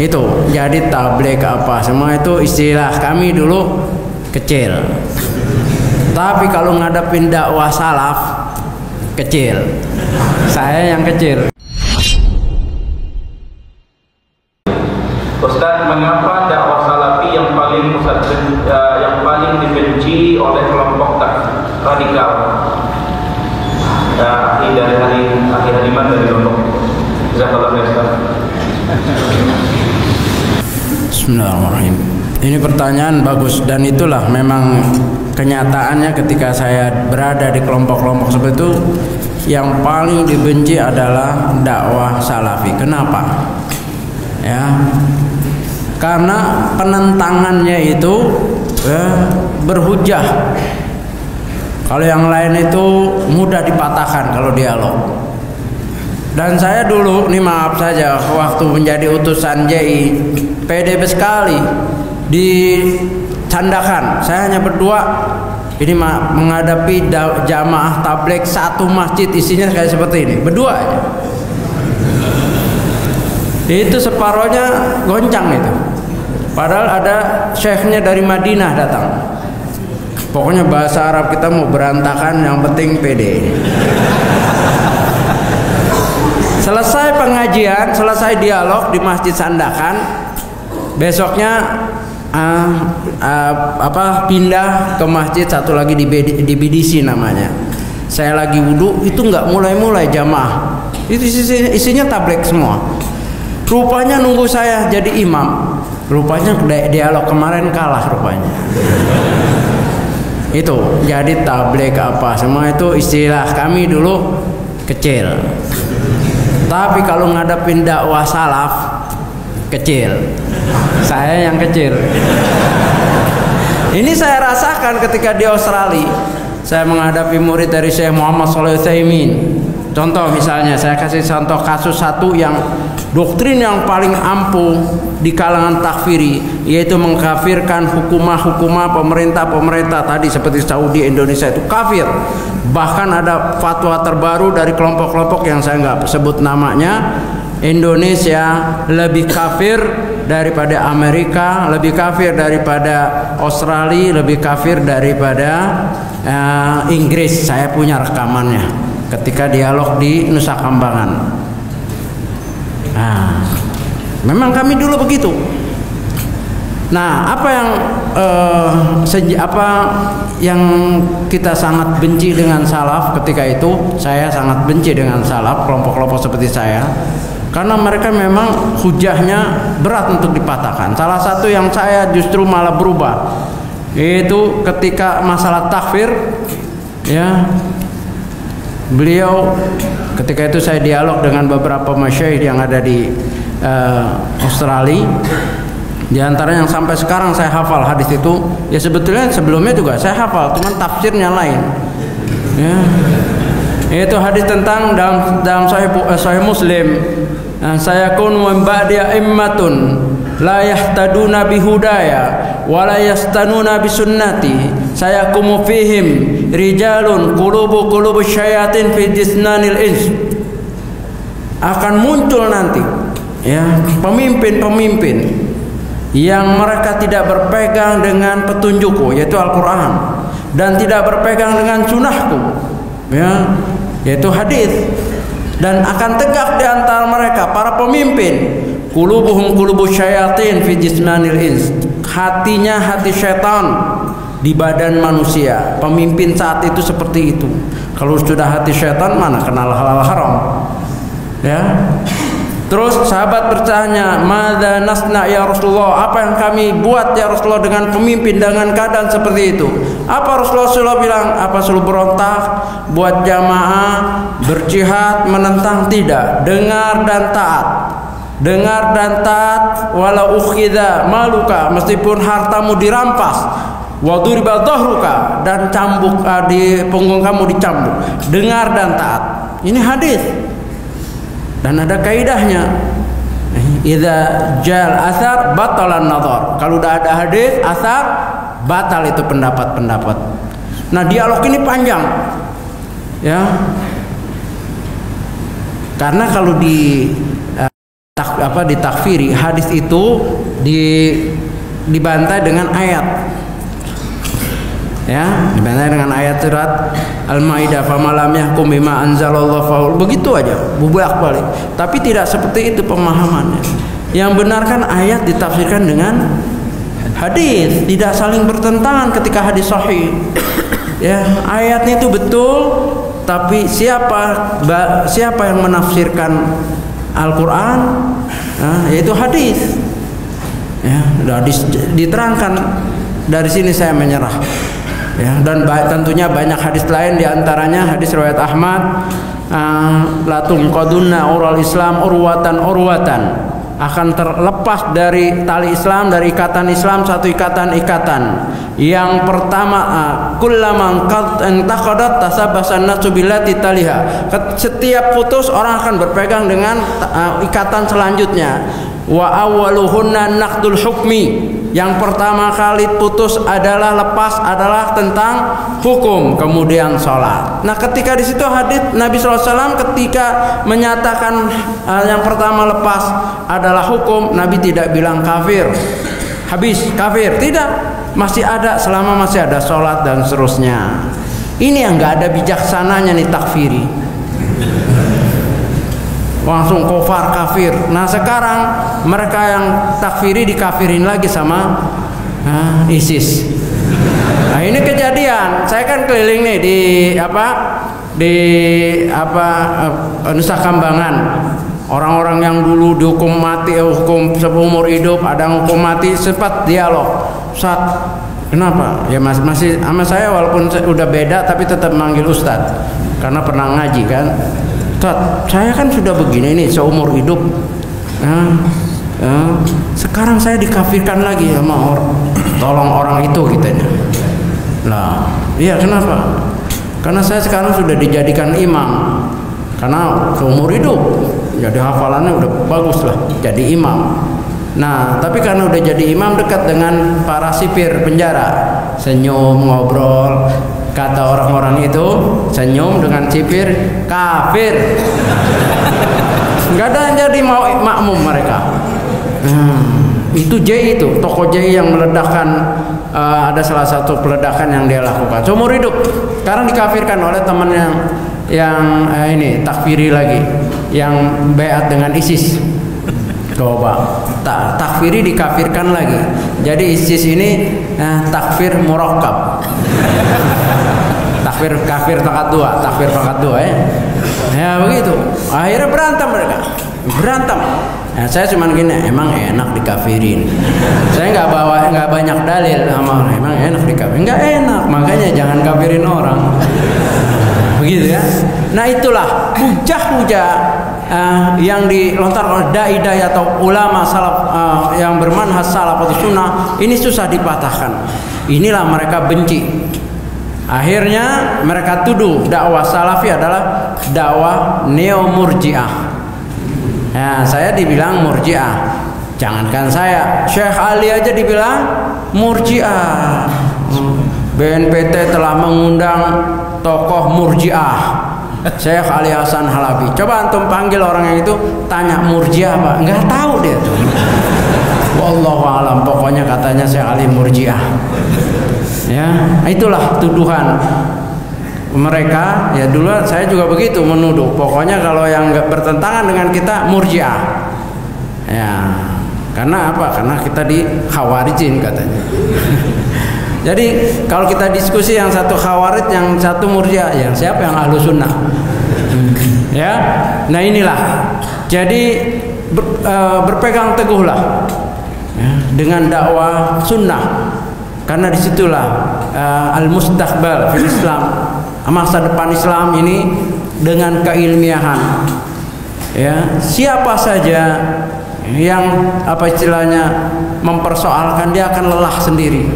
Itu jadi tabligh apa semua itu istilah kami dulu kecil. Tapi kalau ngadepin dakwah salaf kecil. Saya yang kecil. Ustaz, mengapa dakwah salafi yang paling dibenci oleh kelompok radikal? Dari Haliman dari Lombok. Jazakallahu khairan. Bismillahirrahmanirrahim. Ini pertanyaan bagus dan itulah memang kenyataannya ketika saya berada di kelompok-kelompok seperti itu, yang paling dibenci adalah dakwah salafi. Kenapa? Ya, karena penentangannya itu berhujah. Kalau yang lain itu mudah dipatahkan kalau dialog. Dan saya dulu, nih maaf saja, waktu menjadi utusan JI, PDB sekali dicandakan. Saya hanya berdua, ini menghadapi jamaah tabligh satu masjid isinya kayak seperti ini, berdua aja. Itu separohnya goncang itu. Padahal ada syekhnya dari Madinah datang. Pokoknya bahasa Arab kita mau berantakan, yang penting pede. Selesai pengajian, selesai dialog di Masjid Sandakan, besoknya pindah ke masjid satu lagi di BDC namanya. Saya lagi wudhu, itu nggak mulai jamaah. Itu isinya tabligh semua. Rupanya nunggu saya jadi imam. Rupanya dialog kemarin kalah rupanya. Itu jadi tabligh apa semua itu istilah kami dulu kecil. Tapi kalau ngadepin dakwah salaf kecil. Saya yang kecil. Ini saya rasakan ketika di Australia. Saya menghadapi murid dari Syekh Muhammad Shalih Utsaimin. Contoh misalnya, saya kasih contoh kasus satu yang doktrin yang paling ampuh di kalangan takfiri, yaitu mengkafirkan hukumah pemerintah tadi seperti Saudi, Indonesia itu kafir. Bahkan ada fatwa terbaru dari kelompok-kelompok yang saya nggak sebut namanya. Indonesia lebih kafir daripada Amerika, lebih kafir daripada Australia, lebih kafir daripada Inggris. Saya punya rekamannya ketika dialog di Nusa Kambangan. Nah, memang kami dulu begitu. Nah, apa yang kita sangat benci dengan salaf ketika itu? Saya sangat benci dengan salaf, kelompok-kelompok seperti saya, karena mereka memang hujahnya berat untuk dipatahkan. Salah satu yang saya justru malah berubah, yaitu ketika masalah takfir, ya. Beliau ketika itu saya dialog dengan beberapa masyayikh yang ada di Australia. Di antara yang sampai sekarang saya hafal hadis itu, ya sebetulnya sebelumnya juga saya hafal, cuman tafsirnya lain. Ya. Itu hadis tentang dalam Sahih Muslim, sayakunu min ba'di a'immatun la yahtaduna bihudaya wa la yastanuna bisunnati sayakumu fihim rijalun qulubu syayatin fi jisnanil ins. Akan muncul nanti ya pemimpin-pemimpin yang mereka tidak berpegang dengan petunjukku, yaitu Al-Quran, dan tidak berpegang dengan sunnahku, ya, yaitu hadis, dan akan tegak di antara mereka para pemimpin qulubuhum qulubus syayatin fi jismanil ins, hatinya hati syaitan di badan manusia. Pemimpin saat itu seperti itu. Kalau sudah hati syaitan, mana kenal halal haram, ya. Terus sahabat bertanya, "Madza nasna ya Rasulullah?" Apa yang kami buat ya Rasulullah dengan pemimpin dengan keadaan seperti itu? Apa Rasulullah bilang? Apa suruh berontak, buat jamaah, berjihad, menentang? Tidak. Dengar dan taat. Dengar dan taat walau ukhidha maluka, meskipun hartamu dirampas. Wa duriba dhahruka, dan cambuk di punggung kamu dicambuk. Dengar dan taat. Ini hadis. Dan ada kaidahnya. Idza jal athar batalan nazar. Kalau udah ada hadis athar, batal itu pendapat-pendapat. Nah, dialog ini panjang. Ya. Karena kalau di ditakfiri, hadis itu dibantai dengan ayat. Ya, dibantai dengan ayat surat Al-Maidah, "Famalam yahkum bima anzalallahu faul." Begitu aja, bolak-balik. Tapi tidak seperti itu pemahamannya. Yang benar kan ayat ditafsirkan dengan hadis, tidak saling bertentangan ketika hadis sahih. Ya, ayatnya itu betul, tapi siapa yang menafsirkan Al-Qur'an? Yaitu hadis. Ya, diterangkan. Dari sini saya menyerah. Ya, dan tentunya banyak hadis lain, diantaranya hadis riwayat Ahmad, la tunqadunna ural Islam urwatan, akan terlepas dari tali Islam, dari ikatan Islam satu ikatan. Yang pertama, kullaman qad intaqadat tasabbasan nasu billati taliha. Setiap putus orang akan berpegang dengan ikatan selanjutnya. Wa awwaluhunna naqdul hukmi. Yang pertama kali putus adalah lepas adalah tentang hukum, kemudian sholat. Nah, ketika di situ hadis Nabi SAW ketika menyatakan yang pertama lepas adalah hukum, Nabi tidak bilang kafir, habis kafir, tidak, masih ada selama masih ada sholat dan seterusnya. Ini yang nggak ada bijaksananya nih takfiri. Langsung kafir kafir. Nah, sekarang mereka yang takfiri dikafirin lagi sama ISIS. Nah, ini kejadian. Saya kan keliling nih di Nusa Kambangan. Orang-orang yang dulu dihukum mati, hukum seumur hidup, ada yang hukum mati, sempat dialog. Ustaz, kenapa? Ya masih sama saya walaupun udah beda tapi tetap manggil Ustaz karena pernah ngaji kan. Saya kan sudah begini nih seumur hidup. Sekarang saya dikafirkan lagi sama orang. Tolong orang itu kitanya. Lah, iya kenapa? Karena saya sekarang sudah dijadikan imam. Karena seumur hidup, jadi hafalannya udah bagus lah, jadi imam. Nah, tapi karena udah jadi imam dekat dengan para sipir penjara, senyum, ngobrol. Kata orang-orang itu, senyum dengan sipir kafir. Nggak ada yang jadi makmum mereka. Itu J itu, tokoh J yang meledakkan, ada salah satu peledakan yang dia lakukan seumur hidup. Sekarang dikafirkan oleh teman yang ini takfiri lagi, yang beat dengan ISIS. Coba takfiri dikafirkan lagi. Jadi ISIS ini takfir murakkab. Kafir pangkat dua ya. Ya begitu. Akhirnya berantem mereka. Nah, saya cuma gini, emang enak dikafirin. Saya nggak banyak dalil sama orang. Emang enak dikafirin? Nggak enak. Makanya jangan kafirin orang. Begitu ya. Nah, itulah hujah-hujah yang dilontarkan oleh dai-dai atau ulama salaf yang bermanhaj salaf atau sunnah, ini susah dipatahkan. Inilah mereka benci. Akhirnya mereka tuduh dakwah salafi adalah dakwah neo-murji'ah. Nah, saya dibilang murji'ah. Jangankan saya, Syekh Ali aja dibilang murji'ah. BNPT telah mengundang tokoh murji'ah, Syekh Ali Hasan Halabi. Coba antum panggil orang yang itu, tanya murji'ah apa? Nggak tahu dia tuh. Wallahu alam, pokoknya katanya Syekh Ali murji'ah. Ya, itulah tuduhan mereka. Ya, dulu saya juga begitu menuduh. Pokoknya kalau yang nggak bertentangan dengan kita murji'ah. Ya, karena apa? Karena kita di khawarijin katanya. Jadi kalau kita diskusi yang satu khawarij, yang satu murji'ah, yang siapa yang ahlu sunnah? Ya, nah inilah. Jadi berpegang teguhlah ya, dengan dakwah sunnah. Karena disitulah al-mustaqbal fil Islam, masa depan Islam ini dengan keilmiahan. Ya, siapa saja yang istilahnya mempersoalkan, dia akan lelah sendiri.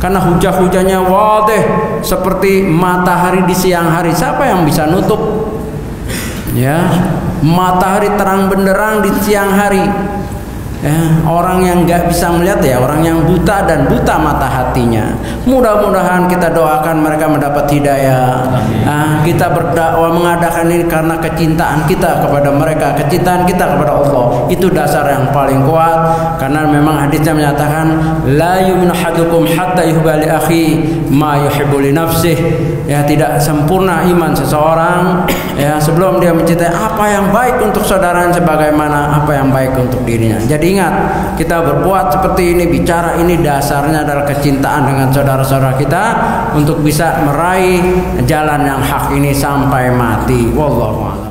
Karena hujah-hujahnya wadih seperti matahari di siang hari. Siapa yang bisa nutup? Ya, matahari terang benderang di siang hari. Orang yang nggak bisa melihat ya, orang yang buta dan buta mata hatinya. Mudah-mudahan kita doakan mereka mendapat hidayah. Kita berdakwah mengadakan ini karena kecintaan kita kepada mereka, kecintaan kita kepada Allah. Itu dasar yang paling kuat, karena memang hadisnya menyatakan la yu'minu ahadukum hatta yuhibba li akhi ma yuhibbu li nafsihi. Ya, tidak sempurna iman seseorang ya sebelum dia mencintai apa yang baik untuk saudaranya sebagaimana apa yang baik untuk dirinya. Jadi ingat, kita berbuat seperti ini, bicara ini dasarnya adalah kecintaan dengan saudara-saudara kita untuk bisa meraih jalan yang hak ini sampai mati. Wallahu a'lam.